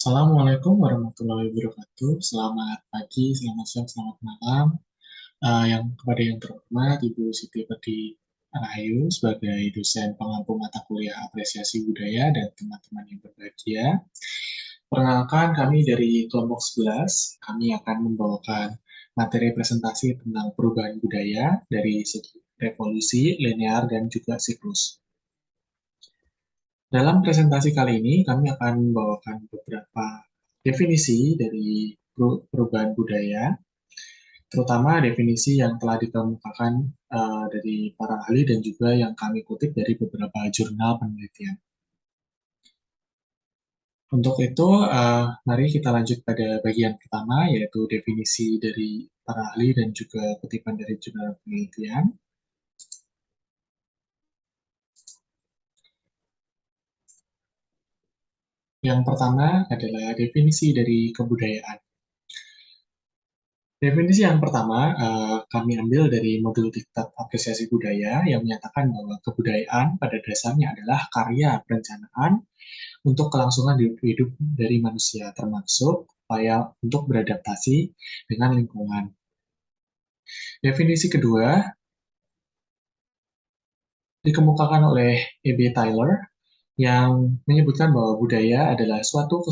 Assalamualaikum warahmatullahi wabarakatuh. Selamat pagi, selamat siang, selamat malam. Kepada yang terhormat Ibu Siti Pedi Rahayu sebagai dosen pengampu mata kuliah apresiasi budaya dan teman-teman yang berbahagia. Perkenalkan kami dari kelompok 11. Kami akan membawakan materi presentasi tentang perubahan budaya dari segi revolusi, linear, dan juga siklus. Dalam presentasi kali ini, kami akan membawakan beberapa definisi dari perubahan budaya, terutama definisi yang telah dikemukakan dari para ahli dan juga yang kami kutip dari beberapa jurnal penelitian. Untuk itu, mari kita lanjut pada bagian pertama, yaitu definisi dari para ahli dan juga kutipan dari jurnal penelitian. Yang pertama adalah definisi dari kebudayaan. Definisi yang pertama, kami ambil dari modul Diktat Apresiasi Budaya yang menyatakan bahwa kebudayaan pada dasarnya adalah karya perencanaan untuk kelangsungan hidup dari manusia, termasuk upaya untuk beradaptasi dengan lingkungan. Definisi kedua dikemukakan oleh E.B. Taylor yang menyebutkan bahwa budaya adalah suatu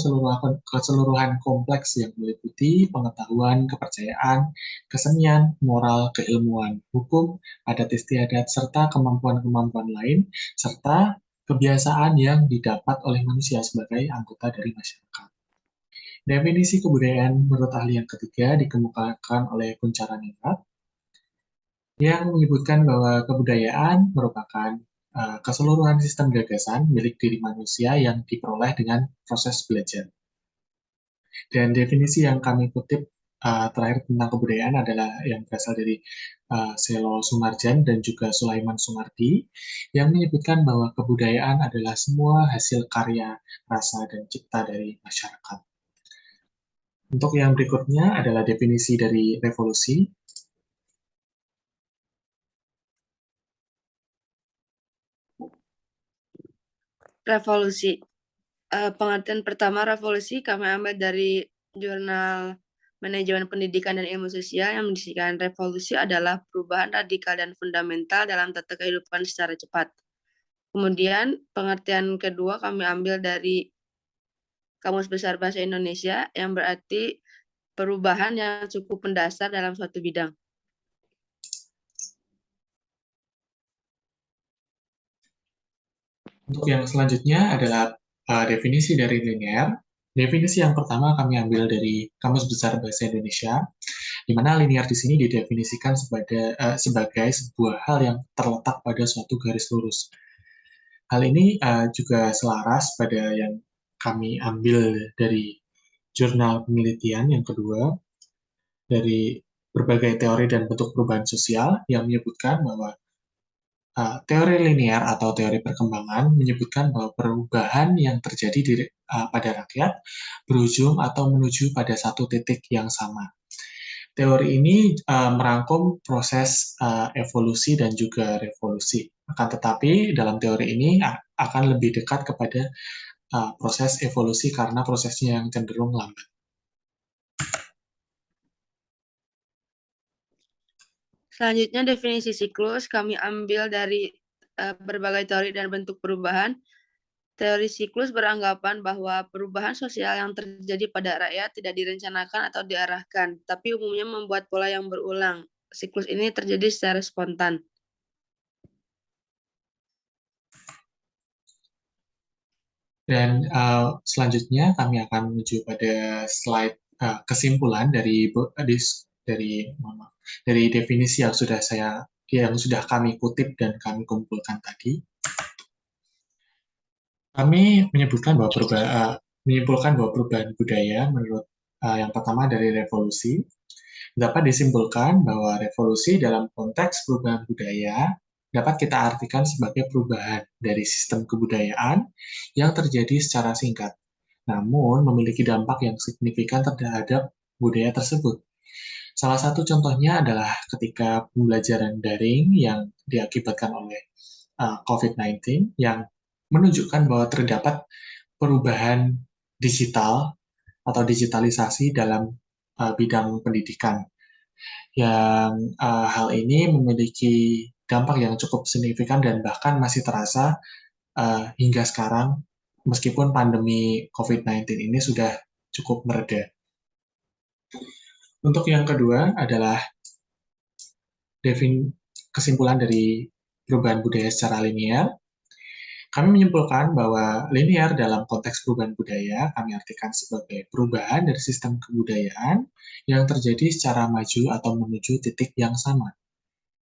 keseluruhan kompleks yang meliputi pengetahuan, kepercayaan, kesenian, moral, keilmuan, hukum, adat istiadat, serta kemampuan-kemampuan lain, serta kebiasaan yang didapat oleh manusia sebagai anggota dari masyarakat. Definisi kebudayaan menurut ahli yang ketiga dikemukakan oleh Kunchara Ningrat yang menyebutkan bahwa kebudayaan merupakan keseluruhan sistem gagasan milik diri manusia yang diperoleh dengan proses belajar. Dan definisi yang kami kutip terakhir tentang kebudayaan adalah yang berasal dari Selo Sumarjan dan juga Sulaiman Sumardi yang menyebutkan bahwa kebudayaan adalah semua hasil karya, rasa, dan cipta dari masyarakat. Untuk yang berikutnya adalah definisi dari revolusi. Revolusi. Pengertian pertama revolusi kami ambil dari jurnal Manajemen Pendidikan dan Ilmu Sosial yang mendiskusikan revolusi adalah perubahan radikal dan fundamental dalam tata kehidupan secara cepat. Kemudian pengertian kedua kami ambil dari Kamus Besar Bahasa Indonesia yang berarti perubahan yang cukup mendasar dalam suatu bidang. Untuk yang selanjutnya adalah definisi dari linear. Definisi yang pertama kami ambil dari Kamus Besar Bahasa Indonesia, di mana linear di sini didefinisikan sebagai sebuah hal yang terletak pada suatu garis lurus. Hal ini juga selaras pada yang kami ambil dari jurnal penelitian yang kedua, dari berbagai teori dan bentuk perubahan sosial yang menyebutkan bahwa teori linear atau teori perkembangan menyebutkan bahwa perubahan yang terjadi pada rakyat berujung atau menuju pada satu titik yang sama. Teori ini merangkum proses evolusi dan juga revolusi. Akan tetapi dalam teori ini akan lebih dekat kepada proses evolusi karena prosesnya yang cenderung lambat. Selanjutnya definisi siklus kami ambil dari berbagai teori dan bentuk perubahan. Teori siklus beranggapan bahwa perubahan sosial yang terjadi pada rakyat tidak direncanakan atau diarahkan, tapi umumnya membuat pola yang berulang. Siklus ini terjadi secara spontan. Dan selanjutnya kami akan menuju pada slide kesimpulan dari definisi yang sudah kami kutip dan kami kumpulkan tadi. Kami menyimpulkan bahwa perubahan budaya menurut yang pertama dari revolusi dapat disimpulkan bahwa revolusi dalam konteks perubahan budaya dapat kita artikan sebagai perubahan dari sistem kebudayaan yang terjadi secara singkat, namun memiliki dampak yang signifikan terhadap budaya tersebut. Salah satu contohnya adalah ketika pembelajaran daring yang diakibatkan oleh COVID-19 yang menunjukkan bahwa terdapat perubahan digital atau digitalisasi dalam bidang pendidikan. Yang hal ini memiliki dampak yang cukup signifikan dan bahkan masih terasa hingga sekarang, meskipun pandemi COVID-19 ini sudah cukup mereda. Untuk yang kedua adalah kesimpulan dari perubahan budaya secara linear. Kami menyimpulkan bahwa linear dalam konteks perubahan budaya kami artikan sebagai perubahan dari sistem kebudayaan yang terjadi secara maju atau menuju titik yang sama.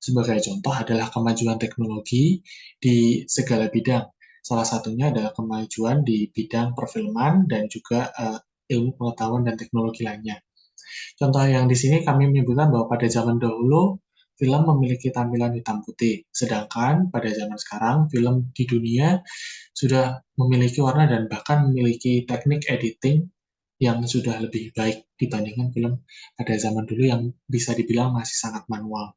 Sebagai contoh adalah kemajuan teknologi di segala bidang. Salah satunya adalah kemajuan di bidang perfilman dan juga ilmu pengetahuan dan teknologi lainnya. Contoh yang di sini kami menyebutkan bahwa pada zaman dahulu film memiliki tampilan hitam putih, sedangkan pada zaman sekarang film di dunia sudah memiliki warna dan bahkan memiliki teknik editing yang sudah lebih baik dibandingkan film pada zaman dulu yang bisa dibilang masih sangat manual.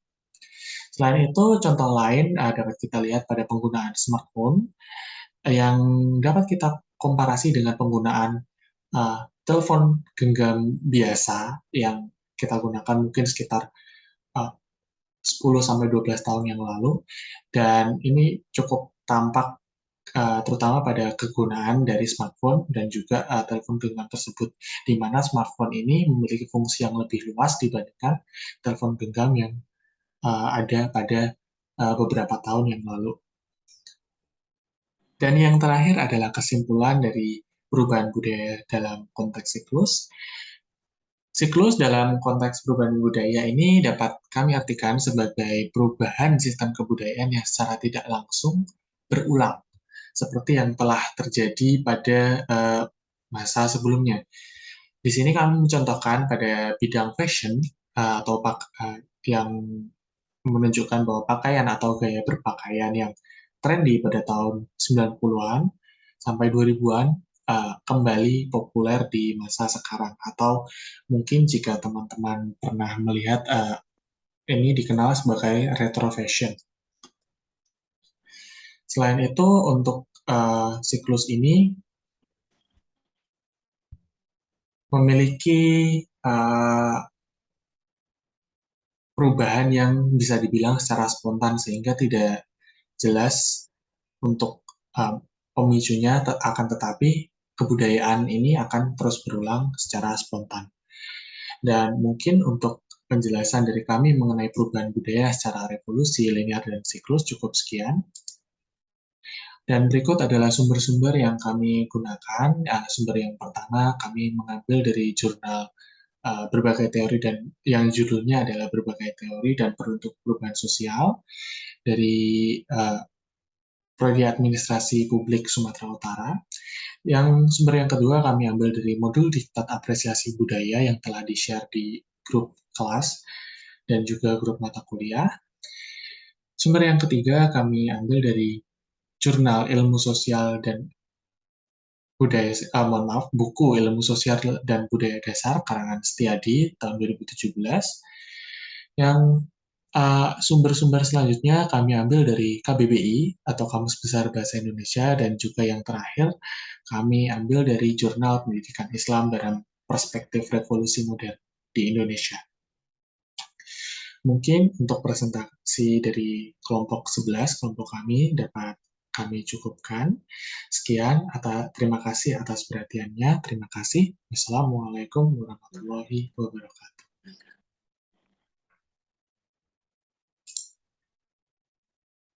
Selain itu, contoh lain dapat kita lihat pada penggunaan smartphone yang dapat kita komparasi dengan penggunaan telepon genggam biasa yang kita gunakan mungkin sekitar 10-12 tahun yang lalu, dan ini cukup tampak terutama pada kegunaan dari smartphone dan juga telepon genggam tersebut, di mana smartphone ini memiliki fungsi yang lebih luas dibandingkan telepon genggam yang ada pada beberapa tahun yang lalu. Dan yang terakhir adalah kesimpulan dari perubahan budaya dalam konteks siklus. Siklus dalam konteks perubahan budaya ini dapat kami artikan sebagai perubahan sistem kebudayaan yang secara tidak langsung berulang, seperti yang telah terjadi pada masa sebelumnya. Di sini kami mencontohkan pada bidang fashion yang menunjukkan bahwa pakaian atau gaya berpakaian yang trendy pada tahun 90-an sampai 2000-an kembali populer di masa sekarang, atau mungkin jika teman-teman pernah melihat ini dikenal sebagai retro fashion. Selain itu, untuk siklus ini memiliki perubahan yang bisa dibilang secara spontan sehingga tidak jelas untuk pemicunya, akan tetapi kebudayaan ini akan terus berulang secara spontan. Dan mungkin untuk penjelasan dari kami mengenai perubahan budaya secara revolusi, linear, dan siklus cukup sekian. Dan berikut adalah sumber-sumber yang kami gunakan. Sumber yang pertama kami mengambil dari jurnal berbagai teori dan yang judulnya adalah berbagai teori dan peruntuk perubahan sosial dari Prodi Administrasi Publik Sumatera Utara. Yang sumber yang kedua kami ambil dari modul Diktat Apresiasi Budaya yang telah di-share di grup kelas dan juga grup mata kuliah. Sumber yang ketiga kami ambil dari Jurnal Ilmu Sosial dan Budaya, buku Ilmu Sosial dan Budaya Dasar karangan Setiadi tahun 2017. Yang sumber-sumber selanjutnya kami ambil dari KBBI atau Kamus Besar Bahasa Indonesia, dan juga yang terakhir kami ambil dari Jurnal Pendidikan Islam dalam Perspektif Revolusi Modern di Indonesia. Mungkin untuk presentasi dari kelompok 11, kelompok kami dapat kami cukupkan. Sekian, terima kasih atas perhatiannya. Terima kasih. Wassalamualaikum warahmatullahi wabarakatuh.